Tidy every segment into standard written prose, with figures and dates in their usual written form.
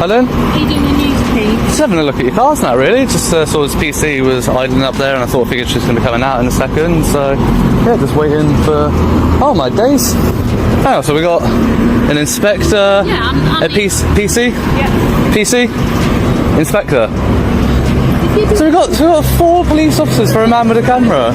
Pardon? Are you doing a news piece? Just having a look at your cars now, really. Just saw his PC was idling up there, and I figured she's going to be coming out in a second. So, yeah, just waiting for... Oh, my days. Oh, so we got an inspector, a PC? Yeah. PC? Inspector. So we've got 4 police officers for a man with a camera.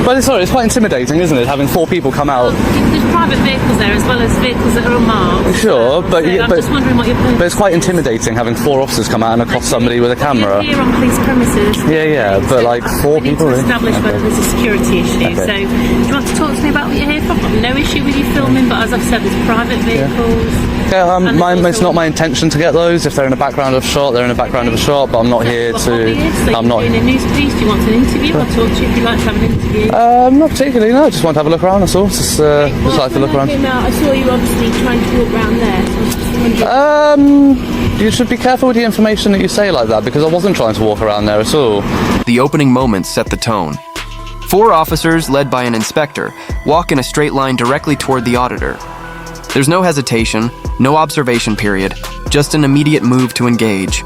But sorry, it's quite intimidating, isn't it, having 4 people come out? There's private vehicles there as well as vehicles that are unmarked. Sure, but I'm just wondering what your purpose. But it's quite intimidating having 4 officers come out and accost somebody with a camera. You're here on police premises. Yeah, but like 4 people. We need to establish whether there's a security issue. So, do you want to talk to me about what you're here for? I've got no issue with you filming, but as I've said, there's private vehicles. Yeah, it's not my intention to get those. If they're in the background of a shot, they're in the background of a shot. But I'm not here to. I'm not. Doing a news piece. Do you want an interview? I'll talk to you if you'd like to have an interview. Not particularly. No, I just want to have a look around. That's all. Just like to look around. I saw you obviously trying to walk around there. You should be careful with the information that you say like that, because I wasn't trying to walk around there at all. The opening moments set the tone. 4 officers, led by an inspector, walk in a straight line directly toward the auditor. There's no hesitation, no observation period, just an immediate move to engage.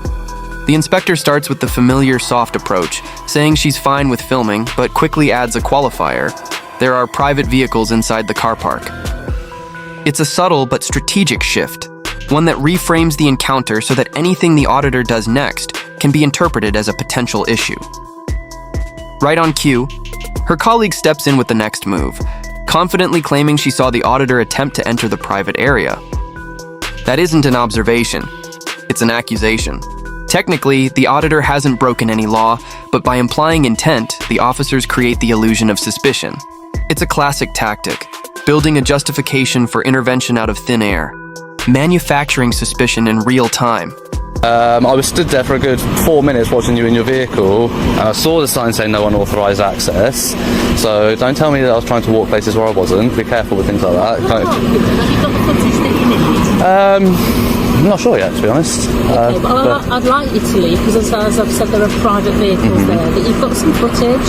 The inspector starts with the familiar soft approach, saying she's fine with filming, but quickly adds a qualifier. There are private vehicles inside the car park. It's a subtle but strategic shift, one that reframes the encounter so that anything the auditor does next can be interpreted as a potential issue. Right on cue, her colleague steps in with the next move, confidently claiming she saw the auditor attempt to enter the private area. That isn't an observation, it's an accusation. Technically, the auditor hasn't broken any law, but by implying intent, the officers create the illusion of suspicion. It's a classic tactic, building a justification for intervention out of thin air, manufacturing suspicion in real time. I was stood there for a good 4 minutes watching you in your vehicle, and I saw the sign saying no unauthorised access. So don't tell me that I was trying to walk places where I wasn't. Be careful with things like that. Have you got the footage that you need? I'm not sure yet, to be honest. Okay, but I'd like you to leave, because as I've said, there are private vehicles there, but you've got some footage.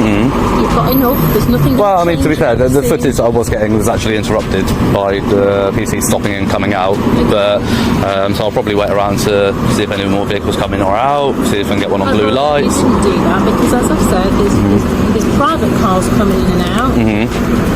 You've got enough. There's nothing. Well, I mean, to be fair, the footage I was getting was actually interrupted by the PC stopping and coming out. But so I'll probably wait around to see if any more vehicles come in or out, see if I can get one on blue lights. You shouldn't do that, because as I've said, there's private cars coming in and out.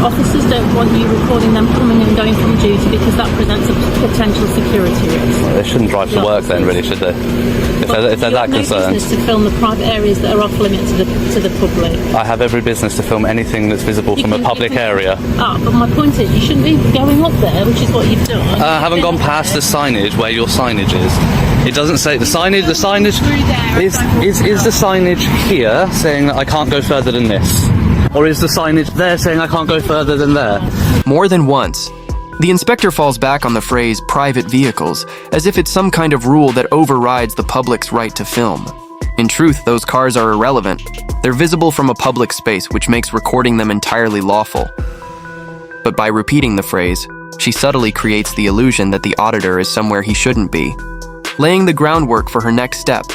Officers don't want you recording them coming and going from duty, because that presents a potential security risk. They shouldn't drive to work then, really, should they? If they're that concerned. You have no business to film the private areas that are off limit to the public. I have every business to film anything that's visible from a public area. But my point is, you shouldn't be going up there, which is what you've done. I haven't gone past the signage where your signage is. It doesn't say the signage. The signage is the signage here saying that I can't go further than this, or is the signage there saying I can't go further than there? More than once, the inspector falls back on the phrase private vehicles, as if it's some kind of rule that overrides the public's right to film. In truth, those cars are irrelevant. They're visible from a public space, which makes recording them entirely lawful. But by repeating the phrase, she subtly creates the illusion that the auditor is somewhere he shouldn't be, laying the groundwork for her next step.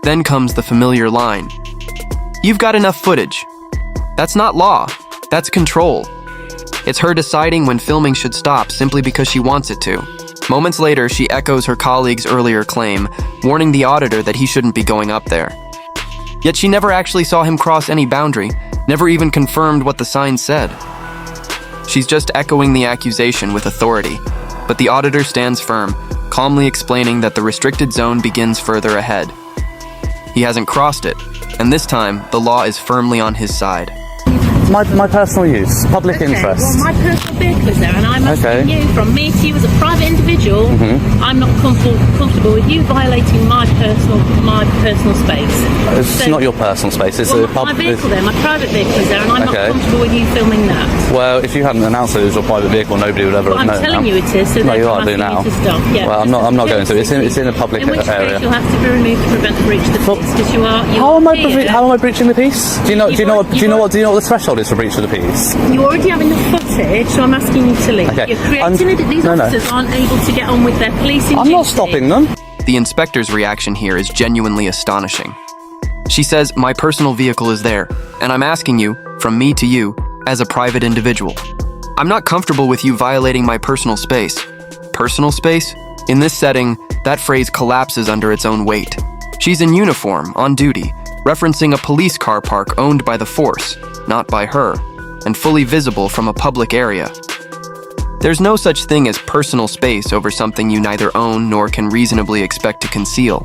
Then comes the familiar line. "You've got enough footage." That's not law, that's control. It's her deciding when filming should stop simply because she wants it to. Moments later, she echoes her colleague's earlier claim, warning the auditor that he shouldn't be going up there. Yet she never actually saw him cross any boundary, never even confirmed what the sign said. She's just echoing the accusation with authority, but the auditor stands firm, calmly explaining that the restricted zone begins further ahead. He hasn't crossed it, and this time, the law is firmly on his side. My personal use, public interest. Well, my personal vehicle is there, and I'm asking you, from me to you as a private individual, I'm not comfortable with you violating my personal space. It's not your personal space. It's a my vehicle there, my private vehicle is there, and I'm not comfortable with you filming that. Well, if you hadn't announced that it was your private vehicle, nobody would ever have known. I'm telling you it is, so no, you are I'm doing now. asking you to stop. Yeah, well, I'm not going to. It's in a public area. In which case, you'll have to be removed to prevent the breach of the peace, because you are. How am I breaching the peace? Do you know what the threshold is for breach of the peace? You already have enough footage, so I'm asking you to leave. Okay. You're creating it. These officers aren't able to get on with their policing I'm not stopping them. The inspector's reaction here is genuinely astonishing. She says, "My personal vehicle is there, and I'm asking you, from me to you, as a private individual. I'm not comfortable with you violating my personal space." Personal space? In this setting, that phrase collapses under its own weight. She's in uniform, on duty, referencing a police car park owned by the force, not by her, and fully visible from a public area. There's no such thing as personal space over something you neither own nor can reasonably expect to conceal.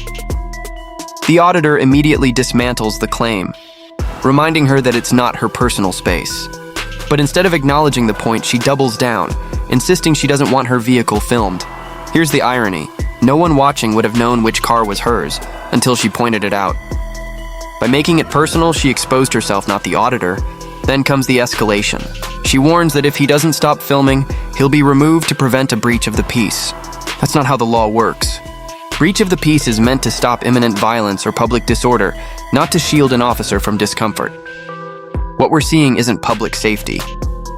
The auditor immediately dismantles the claim, reminding her that it's not her personal space. But instead of acknowledging the point, she doubles down, insisting she doesn't want her vehicle filmed. Here's the irony. No one watching would have known which car was hers until she pointed it out. By making it personal, she exposed herself, not the auditor. Then comes the escalation. She warns that if he doesn't stop filming, he'll be removed to prevent a breach of the peace. That's not how the law works. Breach of the peace is meant to stop imminent violence or public disorder, not to shield an officer from discomfort. What we're seeing isn't public safety.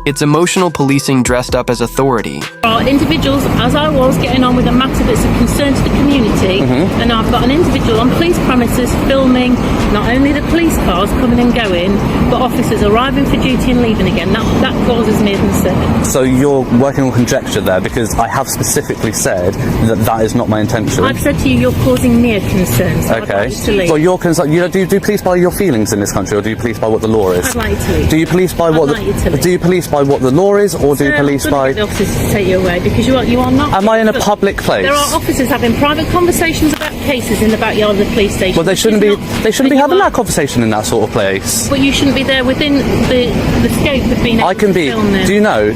It's emotional policing dressed up as authority. Individuals, as I was getting on with a matter that's of concern to the community, and I've got an individual on police premises filming not only the police cars coming and going, but officers arriving for duty and leaving again. That causes me a concern. So you're working on conjecture there, because I have specifically said that that is not my intention. I've said to you, you're causing me a concern. So Okay. I'd like you to leave. Well, you're concerned. Do you police by your feelings in this country, or do you police by what the law is? I'd like you to leave. Do you police by what? I'd like you to leave. Do you police by what the law is, or do you police I'm by? gonna get the officers to take you away because you are not. Am I in a public place? There are officers having private conversations about cases in the backyard of the police station. Well, they shouldn't It's be. not- They shouldn't be you having are- that conversation in that sort of place. But you shouldn't be there within the scope of being able I can to be. film there. Do you know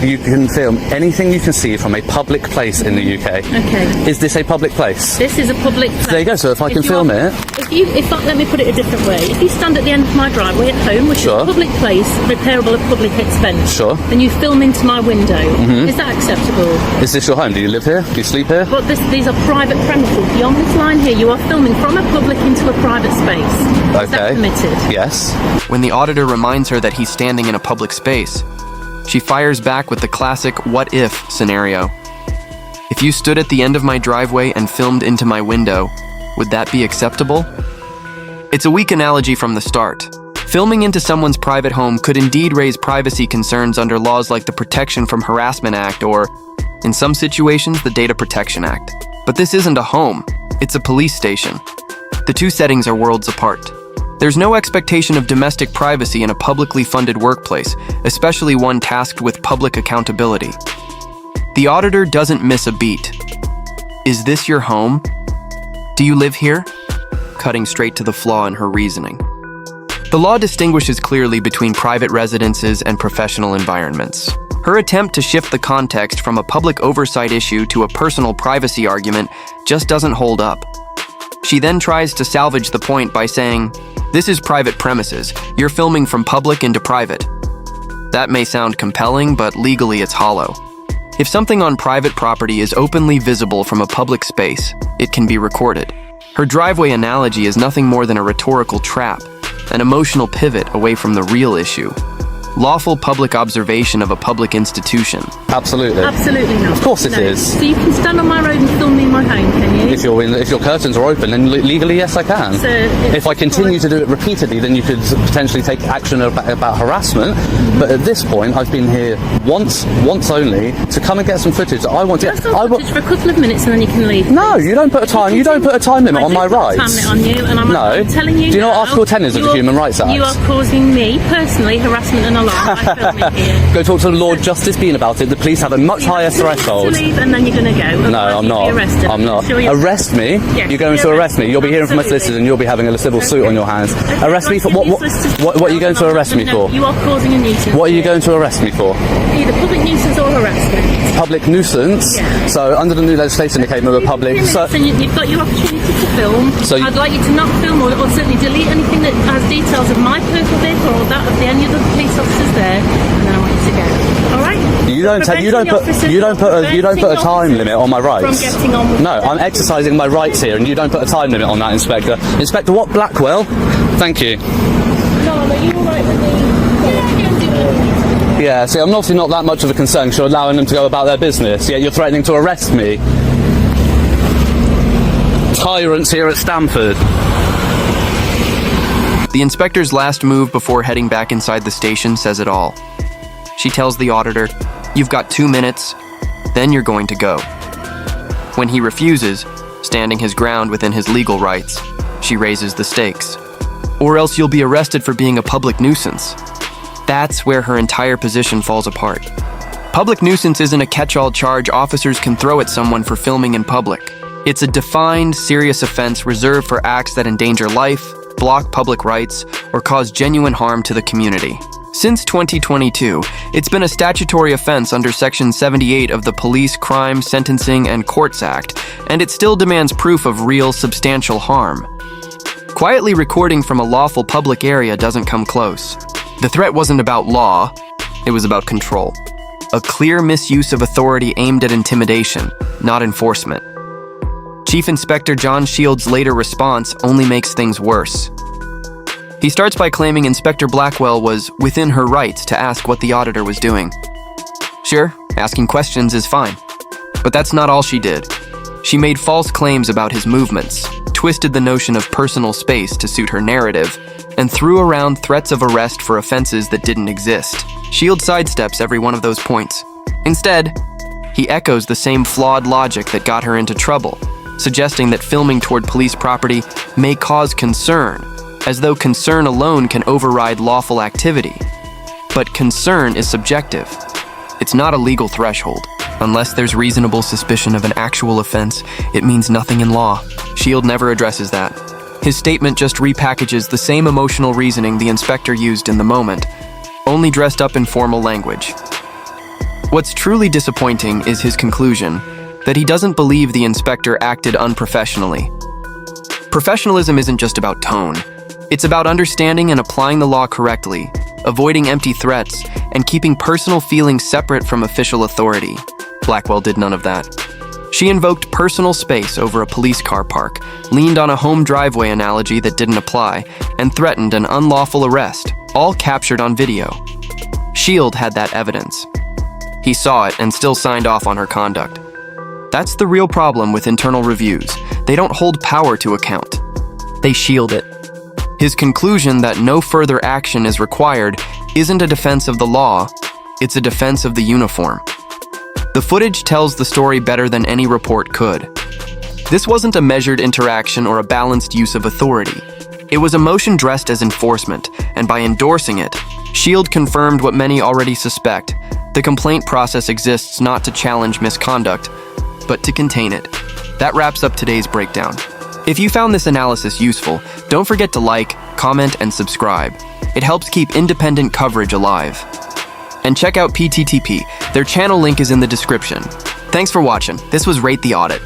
you can film anything you can see from a public place in the UK? Okay. Is this a public place? This is a public place. There you go. So if I can you film are- it, let me put it a different way. If you stand at the end of my driveway at home, which Sure. is a public place, repairable at public expense, Sure. and you film into my window, is that acceptable? is this your home? Do you live here? Do you sleep here? But these are private premises. Beyond this line here, you are filming from a public into a private space. Is that Okay. permitted? Yes. When the auditor reminds her that he's standing in a public space, she fires back with the classic what if scenario. If you stood at the end of my driveway and filmed into my window, would that be acceptable? It's a weak analogy from the start. Filming into someone's private home could indeed raise privacy concerns under laws like the Protection from Harassment Act or, in some situations, the Data Protection Act. But this isn't a home, it's a police station. The two settings are worlds apart. There's no expectation of domestic privacy in a publicly funded workplace, especially one tasked with public accountability. The auditor doesn't miss a beat. Is this your home? Do you live here? Cutting straight to the flaw in her reasoning. The law distinguishes clearly between private residences and professional environments. Her attempt to shift the context from a public oversight issue to a personal privacy argument just doesn't hold up. She then tries to salvage the point by saying, "This is private premises. You're filming from public into private." That may sound compelling, but legally it's hollow. If something on private property is openly visible from a public space, it can be recorded. Her driveway analogy is nothing more than a rhetorical trap, an emotional pivot away from the real issue. Lawful public observation of a public institution. Absolutely. Absolutely not. Of course it No. is. So you can stand on my road and film me in my home, can you? If your curtains are open, then legally, yes, I can. So if I continue to do it repeatedly, then you could potentially take action about harassment. But at this point, I've been here once only, to come and get some footage. I want to. Just footage for a couple of minutes and then you can leave. No, you don't put a time. You don't put a time limit I on do my put a rights. time limit on you, and I'm telling you. Do you know what now, Article 10 is of the Human Rights Act? You are causing me personally harassment and alarm by filming here. Go talk to the Lord Justice Bean about it. The police have a much higher threshold. To leave and then you're going to go. No, I'm not. I'm not. Arrest me? Yes, You're going to arrest me? You'll be hearing from my absolutely. solicitors and you'll be having a civil suit on your hands. Arrest me for what? What are you going to arrest me for? You are causing a nuisance. What are you going to arrest me for? Either public nuisance or harassment. Public nuisance. Yeah. So under the new legislation, it came with a public. So, And you've got your opportunity to film. So I'd like you to not film or certainly delete anything that has details of my personal vehicle or that of any other police officers there, and then I want you to go. All right? you don't put a time limit on my rights. From getting on with No, I'm exercising my rights here, and you don't put a time limit on that, Inspector. Inspector, what? Blackwell? Thank you. No, are you all right with me? Yeah, see, I'm obviously not that much of a concern because you're allowing them to go about their business, yet you're threatening to arrest me. Tyrants here at Stamford. The inspector's last move before heading back inside the station says it all. She tells the auditor, "You've got 2 minutes, then you're going to go." When he refuses, standing his ground within his legal rights, she raises the stakes. Or else you'll be arrested for being a public nuisance. That's where her entire position falls apart. Public nuisance isn't a catch-all charge officers can throw at someone for filming in public. It's a defined, serious offense reserved for acts that endanger life, block public rights, or cause genuine harm to the community. Since 2022, it's been a statutory offense under Section 78 of the Police, Crime, Sentencing, and Courts Act, and it still demands proof of real, substantial harm. Quietly recording from a lawful public area doesn't come close. The threat wasn't about law, it was about control. A clear misuse of authority aimed at intimidation, not enforcement. Chief Inspector John Shields' later response only makes things worse. He starts by claiming Inspector Blackwell was within her rights to ask what the auditor was doing. Sure, asking questions is fine, but that's not all she did. She made false claims about his movements, twisted the notion of personal space to suit her narrative, and threw around threats of arrest for offenses that didn't exist. Shield sidesteps every one of those points. Instead, he echoes the same flawed logic that got her into trouble, suggesting that filming toward police property may cause concern, as though concern alone can override lawful activity. But concern is subjective. It's not a legal threshold. Unless there's reasonable suspicion of an actual offense, it means nothing in law. Shield never addresses that. His statement just repackages the same emotional reasoning the inspector used in the moment, only dressed up in formal language. What's truly disappointing is his conclusion that he doesn't believe the inspector acted unprofessionally. Professionalism isn't just about tone. It's about understanding and applying the law correctly, avoiding empty threats, and keeping personal feelings separate from official authority. Blackwell did none of that. She invoked personal space over a police car park, leaned on a home driveway analogy that didn't apply, and threatened an unlawful arrest, all captured on video. Shield had that evidence. He saw it and still signed off on her conduct. That's the real problem with internal reviews. They don't hold power to account. They shield it. His conclusion that no further action is required isn't a defense of the law, it's a defense of the uniform. The footage tells the story better than any report could. This wasn't a measured interaction or a balanced use of authority. It was emotion dressed as enforcement, and by endorsing it, Shield confirmed what many already suspect. The complaint process exists not to challenge misconduct, but to contain it. That wraps up today's breakdown. If you found this analysis useful, don't forget to like, comment, and subscribe. It helps keep independent coverage alive. And check out PTTP. Their channel link is in the description. Thanks for watching. This was Rate the Audit.